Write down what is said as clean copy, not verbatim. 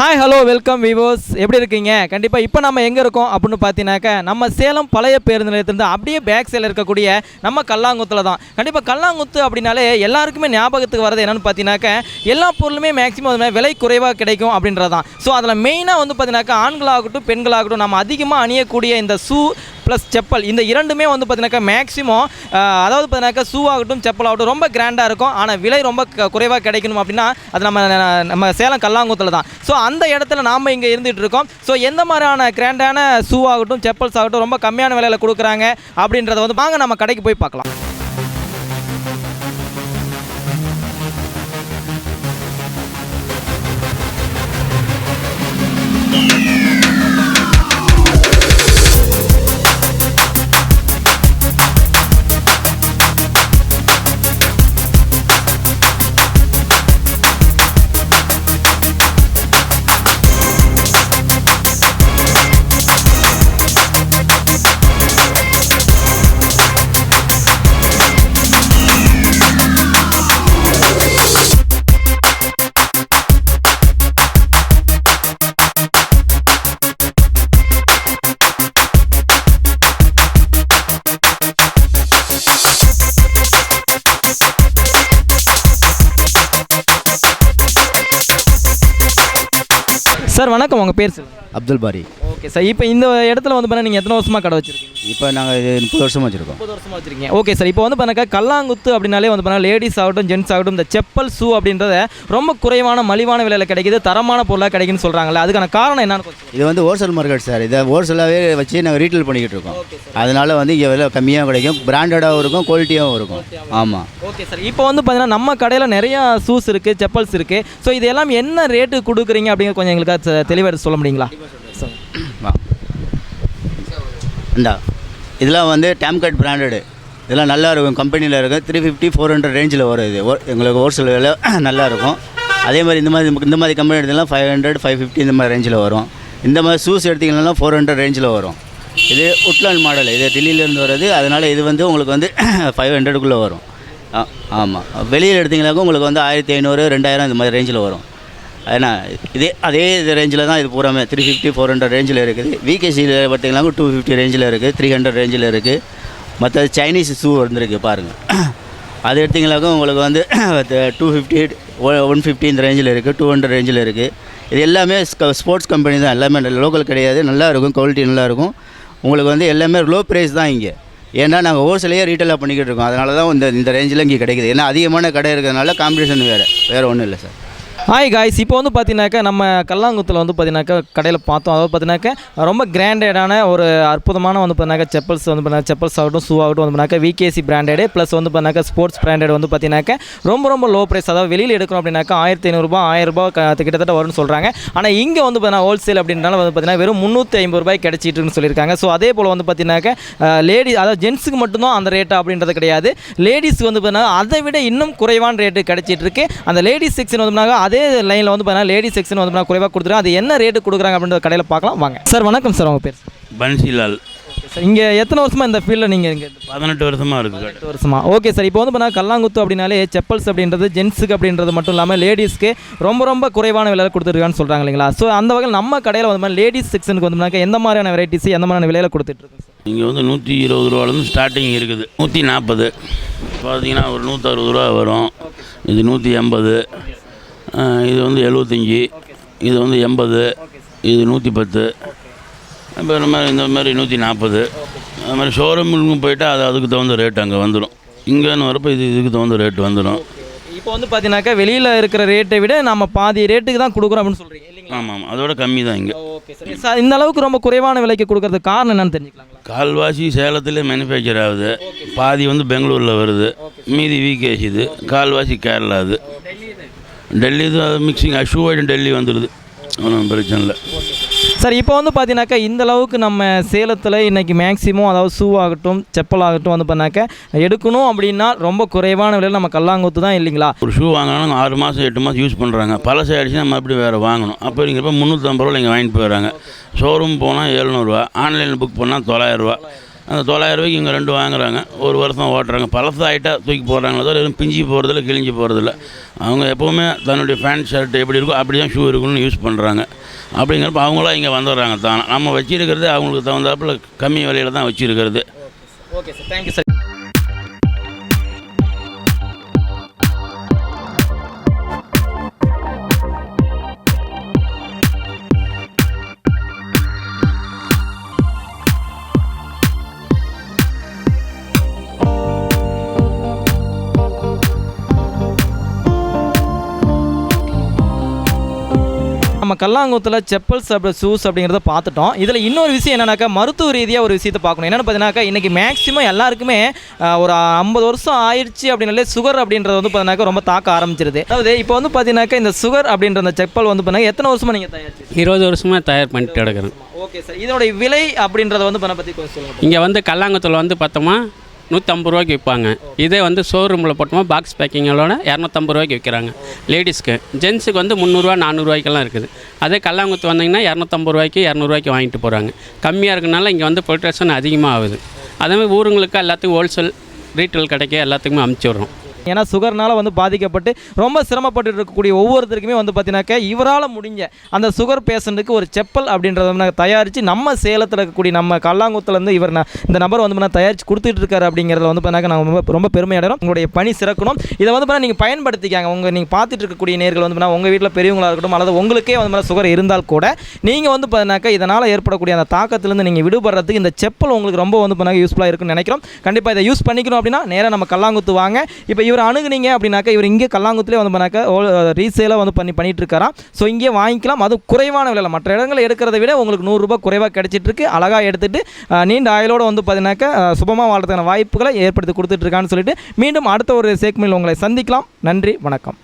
Hi hello welcome விவோஸ், எப்படி இருக்கீங்க? கண்டிப்பாக இப்போ நம்ம எங்கே இருக்கோம் அப்படின்னு பார்த்தீங்கன்னாக்கா நம்ம சேலம் பழைய பேருந்து நிலையத்திலிருந்து அப்படியே பேக் சைடில் இருக்கக்கூடிய நம்ம கல்லாங்குத்தில் தான். கண்டிப்பாக கல்லாங்குத்து அப்படின்னாலே எல்லாருக்குமே ஞாபகத்துக்கு வரது என்னென்னு பார்த்தீங்கன்னாக்கா எல்லா பொருளுமே மேக்ஸிமம் விலை குறைவாக கிடைக்கும் அப்படின்றது தான். ஸோ அதில் மெயினாக வந்து பார்த்தீங்கன்னாக்கா ஆண்களாகட்டும் பெண்களாகட்டும் நம்ம அதிகமாக அணியக்கூடிய இந்த ஷூ ப்ளஸ் செப்பல், இந்த இரண்டுமே வந்து பார்த்தீங்கன்னாக்கா மேக்ஸிமம் அதாவது பார்த்தீங்கன்னாக்கா ஷூ ஆகட்டும் செப்பல் ஆகட்டும் ரொம்ப கிராண்டாக இருக்கும். ஆனால் விலை ரொம்ப குறைவாக கிடைக்கணும் அப்படின்னா அது நம்ம சேலம் கல்லாங்குத்தில் தான். ஸோ அந்த இடத்துல நாம் இங்கே இருந்துகிட்டு இருக்கோம். ஸோ எந்த மாதிரியான கிராண்டான ஷூ ஆகட்டும் செப்பல்ஸ் ஆகட்டும் ரொம்ப கம்மியான விலையில் கொடுக்குறாங்க அப்படின்றத வந்து வாங்க நம்ம கடைக்கு போய் பார்க்கலாம். சார் வணக்கம், உங்கள் பேர் சொல்லுங்கள். அப்துல் பாரி. ஓகே சார், இப்போ இந்த இடத்துல வந்து பார்த்தீங்கன்னா நீங்கள் எத்தனை வருஷமாக கடை வச்சுருக்கீங்க? இப்போ நாங்கள் 30 வருஷமாக வச்சுருக்கோம். 30 வருஷமாக வச்சுருக்கீங்க. ஓகே சார், இப்போ வந்து பார்த்தீங்கன்னா கல்லாங்குத்து அப்படின்னாலே வந்து பார்த்தீங்கன்னா லேடிஸ் ஆகட்டும் ஜென்ட்ஸ் ஆகட்டும் இந்த செப்பல் ஷூ அப்படின்றத ரொம்ப குறைவான மலிவான விலையில் கிடைக்குது, தரமான பொருளாக கிடைக்குன்னு சொல்கிறாங்களே, அதுக்கான காரணம் என்னன்னு? இது வந்து ஹோல்சேல் மார்க்கெட் சார். இதை ஹோல்சேலாகவே வச்சு நாங்கள் ரீட்டெயில் பண்ணிக்கிட்டு இருக்கோம். அதனால் வந்து இங்கே விலை கம்மியாக கிடைக்கும், பிராண்டடாகவும் இருக்கும், குவாலிட்டியாகவும் இருக்கும். ஆமாம். ஓகே சார், இப்போ வந்து பார்த்தீங்கன்னா நம்ம கடையில் நிறையா ஷூஸ் இருக்குது, செப்பல்ஸ் இருக்குது. ஸோ இது எல்லாம் என்ன ரேட்டு கொடுக்குறீங்க அப்படிங்கிற கொஞ்சம் எங்களுக்கு தெளிவாக சொல்ல முடியுங்களா? இந்தா இதெல்லாம் வந்து டேம்கட் பிராண்டடு, இதெல்லாம் நல்லா இருக்கும், கம்பெனியில் இருக்கும். 350-400 ரேஞ்சில் வரும். இது எங்களுக்கு ஹோல்சேல் விலை நல்லாயிருக்கும். அதே மாதிரி இந்த மாதிரி கம்பெனி எடுத்திங்கன்னா 500-550 இந்த மாதிரி ரேஞ்சில் வரும். இந்த மாதிரி ஷூஸ் எடுத்திங்கன்னா 400 ரேஞ்சில் வரும். இது உட்லாண்ட் மாடல், இது டெல்லியிலேருந்து வருது. அதனால் இது வந்து உங்களுக்கு வந்து 500க்குள்ளே வரும். ஆமாம். வெளியில் எடுத்திங்கனாக்கும் உங்களுக்கு வந்து 1500-2000 இந்த மாதிரி ரேஞ்சில் வரும். ஏன்னா அதே ரேஞ்சில் தான் இது பூராமே 350-400 ரேஞ்சில் இருக்குது. விகேசியில் பார்த்திங்கன்னா 250 ரேஞ்சில் இருக்குது, 300 ரேஞ்சில் இருக்குது. மற்ற சைனீஸ் ஷூ வந்துருக்கு பாருங்கள், அது எடுத்திங்கனாக்கும் உங்களுக்கு வந்து 250-150 இந்த ரேஞ்சில் இருக்குது, 200 ரேஞ்சில் இருக்குது. இது எல்லாமே ஸ்போர்ட்ஸ் கம்பெனி தான், எல்லாமே லோக்கல் கிடையாது, நல்லாயிருக்கும், குவாலிட்டி நல்லாயிருக்கும். உங்களுக்கு வந்து எல்லாமே லோ ப்ரைஸ் தான் இங்கே. ஏன்னா நாங்கள் ஹோல்சேலையே ரீட்டெயிலாக பண்ணிக்கிட்டு இருக்கோம். அதனால தான் இந்த ரேஞ்சில் இங்கே கிடைக்குது. ஏன்னா அதிகமான கடை இருக்கிறதுனால காம்படிஷன் வேறு ஒன்றும் இல்லை சார். ஹாய் காய்ஸ், இப்போ வந்து பார்த்தீங்கன்னாக்கா நம்ம கல்லாங்குத்தில் வந்து பார்த்தீங்கன்னாக்கா கடையில் பார்த்தோம். அதாவது பார்த்தீங்கன்னாக்கா ரொம்ப கிராண்டடான ஒரு அற்புதமான வந்து பார்த்தீங்கன்னாக்கா செப்பல்ஸ் வந்து பார்த்தீங்கன்னா செப்பல்ஸ் ஆகட்டும் ஷூ ஆகட்டும் வந்து பார்த்தீங்கன்னா விகேசி பிராண்டடு ப்ளஸ் வந்து பார்த்தீங்கன்னா ஸ்போர்ட்ஸ் பிராண்டட் வந்து பார்த்தீங்கன்னாக்கா ரொம்ப லோ ப்ரைஸ். அதாவது வெளியில் எடுக்கணும் அப்படின்னாக்கா 1500 1000 கிட்டத்தட்ட வரும்னு சொல்கிறாங்க. ஆனால் இங்கே வந்து பார்த்தீங்கன்னா ஹோல்சேல் அப்படின்றனால வந்து பார்த்தீங்கன்னா வெறும் 350 ரூபாய் கிடைச்சிட்டுன்னு சொல்லியிருக்காங்க. ஸோ அதே போல் வந்து பார்த்தீங்கன்னாக்கா அதாவது ஜென்ஸுக்கு மட்டும்தான் அந்த ரேட்டு அப்படின்றது கிடையாது. லேடிஸ்க்கு வந்து பார்த்தீங்கன்னா அதை விட இன்னும் குறைவான ரேட்டு கிடைச்சிட்டு இருக்கு. அந்த லேடிஸ் செக்ஷன் வந்து பார்த்தீங்கன்னா அதே லைனில் வந்து பார்த்தீங்கன்னா லேடிஸ் செக்ஷன் வந்து பார்த்தீங்கன்னா குறைவாக கொடுத்துருக்காங்க. அது என்ன ரேட்டு கொடுக்குறாங்க அப்படின்ற கடையில் பார்க்கலாம் வாங்க. சார் வணக்கம் சார், உங்கள் பேர்? பன்சிலால். சார் இங்கே எத்தனை வருஷமாக இந்த ஃபீல்டில் நீங்கள் இங்கே? 18 வருஷமாக இருக்குது. 18 வருஷமா? ஓகே சார், இப்போ வந்து பார்த்தீங்கன்னா கல்லாங்குத்து அப்படின்னாலே செப்பல்ஸ் அப்படின்றது ஜென்ஸுக்கு அப்படின்றது மட்டும் இல்லாமல் லேடிஸ்க்கு ரொம்ப குறைவான விலையில் கொடுத்துருக்கான்னு சொல்கிறாங்க இல்லைங்களா? ஸோ அந்த வகையில் நம்ம கடையில் வந்து லேடிஸ் செக்ஷனுக்கு வந்து எந்த மாதிரியான வெரைட்டிஸ் எந்த மாதிரியான விலையில் கொடுத்துட்ருக்கோம் சார்? இங்கே வந்து 120 ரூபாலேருந்து ஸ்டார்டிங் இருக்குது. 140 பார்த்தீங்கன்னா ஒரு 160 ரூபா வரும். இது 180, இது வந்து 75, இது வந்து 80, இது 110. இப்போ இந்த மாதிரி 140. அது மாதிரி ஷோரூமுக்கு போயிட்டால் அதுக்கு தகுந்த ரேட் அங்கே வந்துடும். இங்கேன்னு வரப்போ இதுக்கு தகுந்த ரேட் வந்துடும். இப்போ வந்து பார்த்தீங்கன்னாக்கா வெளியில் இருக்கிற ரேட்டை விட நம்ம பாதி ரேட்டுக்கு தான் கொடுக்குறோம் அப்படின்னு சொல்கிறீங்க இல்லைங்களா? ஆமாம், அதோட கம்மி தான் இங்கே. ஓகே சார், சார் இந்த அளவுக்கு ரொம்ப குறைவான விலைக்கு கொடுக்கறதுக்கு காரணம் என்னன்னு தெரிஞ்சுக்கலாங்களா? கால்வாசி சேலத்தில் மேனுஃபேக்சர் ஆகுது, பாதி வந்து பெங்களூரில் வருது, மீதி விகேசி. இது கால்வாசி கேரளா, அது டெல்லி. இது மிக்சிங் ஷூ ஐட்டம் டெல்லி வந்துடுது, ஒன்றும் பிரச்சனை இல்லை சார். இப்போ வந்து பார்த்தீங்கன்னாக்கா இந்த அளவுக்கு நம்ம சேலத்தில் இன்றைக்கி மேக்ஸிமம் அதாவது ஷூ ஆகட்டும் செப்பல் ஆகட்டும் வந்து பண்ணாக்கா எடுக்கணும் அப்படின்னா ரொம்ப குறைவான விலையில் நம்ம கல்லாங்குத்து தான் இல்லைங்களா? ஒரு ஷூ வாங்கினாலும் 6 மாதம் 8 மாதம் யூஸ் பண்ணுறாங்க. பழசை ஆகிடுச்சுன்னா நம்ம அப்படி வேறு வாங்கணும். அப்படிங்கிறப்ப 350 ரூபா இங்கே வாங்கிட்டு போயிடுறாங்க. ஷோரூம் போனால் 700 ரூபா, ஆன்லைனில் புக் பண்ணால் 900 ரூபா. அந்த 900 ரூபாய்க்கு இங்கே 2 வாங்குறாங்க, ஒரு வருஷம் ஓட்டுறாங்க. பழசாயிட்டா தூக்கி போடுறாங்களோ தவிர எதுவும் பிஞ்சு போகிறதில்ல, கிழிஞ்சு போகிறதில்ல. அவங்க எப்போவுமே தன்னுடைய பேண்ட் ஷர்ட் எப்படி இருக்கோ அப்படி தான் ஷூ இருக்குன்னு யூஸ் பண்ணுறாங்க. அப்படிங்கிறப்ப அவங்களாம் இங்கே வந்துடுறாங்க தானே. நம்ம வச்சுருக்கிறது அவங்களுக்கு தகுந்தாப்பில் கம்மி விலையில் தான் வச்சுருக்கிறது. Okay sir, thank you sir. நம்ம கல்லாங்குத்தில் செப்பல்ஸ் ஷூஸ் அப்படிங்கிறத பார்த்துட்டோம். இதில் இன்னொரு விஷயம் என்னன்னாக்கா, மருத்துவ ரீதியாக ஒரு விஷயத்தை பார்க்கணும். என்னென்னு பார்த்தீங்கன்னாக்கா, இன்றைக்கி மேக்ஸிமம் எல்லாருக்குமே ஒரு 50 வருஷம் ஆயிடுச்சு அப்படின்னாலே சுகர் அப்படின்றது வந்து பார்த்தீங்கன்னாக்கா ரொம்ப தாக்க ஆரம்பிச்சிருது. அதாவது இப்போ வந்து பார்த்தீங்கன்னாக்கா இந்த சுகர் அப்படின்ற அந்த செப்பல் வந்து பார்த்தீங்கன்னா எத்தனை வருஷமாக நீங்கள் தயாரிச்சு? 20 வருஷமாக தயார் பண்ணிட்டு கிடக்குறேன். ஓகே சார், இதனுடைய விலை அப்படின்றத வந்து பற்றி கொஞ்சம் சொல்லுங்கள். இங்கே வந்து கல்லாங்குத்தில் வந்து பார்த்தோமா 150 ரூபாய்க்கு விற்பாங்க. இதே வந்து ஷோரூமில் போட்டோமா பாக்ஸ் பேக்கிங்களோட 250 ரூபாய்க்கு விற்கிறாங்க லேடிஸ்க்கு. ஜென்ஸுக்கு வந்து 300 400 ரூபாய்க்கெல்லாம் இருக்குது. அதே கல்லாங்குத்து வந்தீங்கன்னா 250 ரூபாய்க்கு 200 ரூபாய்க்கு வாங்கிட்டு போகிறாங்க. கம்மியாக இருக்கனால இங்கே வந்து பொலிட்ரேஷன் அதிகமாக ஆகுது. அதேமாதிரி ஊருங்களுக்கு எல்லாத்துக்கும் ஹோல்சேல் ரீட்டைல் கடைக்கு எல்லாத்துக்குமே அமுச்சு விட்றோம். ஏன்னா சுகர்னால் வந்து பாதிக்கப்பட்டு ரொம்ப சிரமப்பட்டு இருக்கக்கூடிய ஒவ்வொருத்தருக்குமே வந்து பார்த்தீங்கன்னாக்கா இவரால் முடிஞ்ச அந்த சுகர் பேஷண்ட்டுக்கு ஒரு செப்பல் அப்படின்றத வந்து தயாரித்து நம்ம சேலத்தில் இருக்கக்கூடிய நம்ம கல்லாங்குத்துலேருந்து இவர் இந்த நபர் வந்து தயாரித்து கொடுத்துட்டு இருக்காரு அப்படிங்கிறத வந்து பார்த்தீங்கன்னா நாங்கள் ரொம்ப பெருமை அடைகிறோம். உங்களுடைய பணி சிறக்கணும். இதை வந்து பார்த்தீங்கன்னா நீங்கள் பயன்படுத்திக்காங்க. நீங்கள் பார்த்துட்டு இருக்கக்கூடிய நேர்கள் வந்து பார்த்தீங்கன்னா உங்கள் வீட்டில் பெரியவங்களாக இருக்கட்டும் அல்லது உங்களுக்கே வந்து சுகர் இருந்தால் கூட நீங்கள் வந்து பார்த்தீங்கன்னாக்கா இதனால் ஏற்படக்கூடிய அந்த தாக்கத்திலேருந்து நீங்கள் விடுபடுறதுக்கு இந்த செப்பல் உங்களுக்கு ரொம்ப வந்து பார்த்தீங்கன்னா யூஸ்ஃபுல்லாக இருக்குன்னு நினைக்கிறோம். கண்டிப்பாக இதை யூஸ் பண்ணிக்கணும் அப்படின்னா நேராக நம்ம கல்லாங்குத்து வாங்க. இப்போ இவர் அணுகுனீங்க அப்படின்னாக்கா இவர் இங்கே கல்லாங்குத்துலேயே வந்து பண்ணாக்கா ரீசேலாக வந்து பண்ணிட்டு இருக்காராம். ஸோ இங்கே வாங்கிக்கலாம். அது குறைவான விலையில் மற்ற இடங்களை எடுக்கிறத விட உங்களுக்கு 100 ரூபாய் குறைவாக கிடைச்சிட்ருக்கு. அழகாக எடுத்துகிட்டு நீண்ட ஆயுளோடு வந்து பார்த்தீங்கன்னாக்கா சுபமாக வாழ்றதுக்கான வாய்ப்புகளை ஏற்படுத்தி கொடுத்துட்ருக்கான்னு சொல்லிட்டு மீண்டும் அடுத்த ஒரு சேக்மில் உங்களை சந்திக்கலாம். நன்றி, வணக்கம்.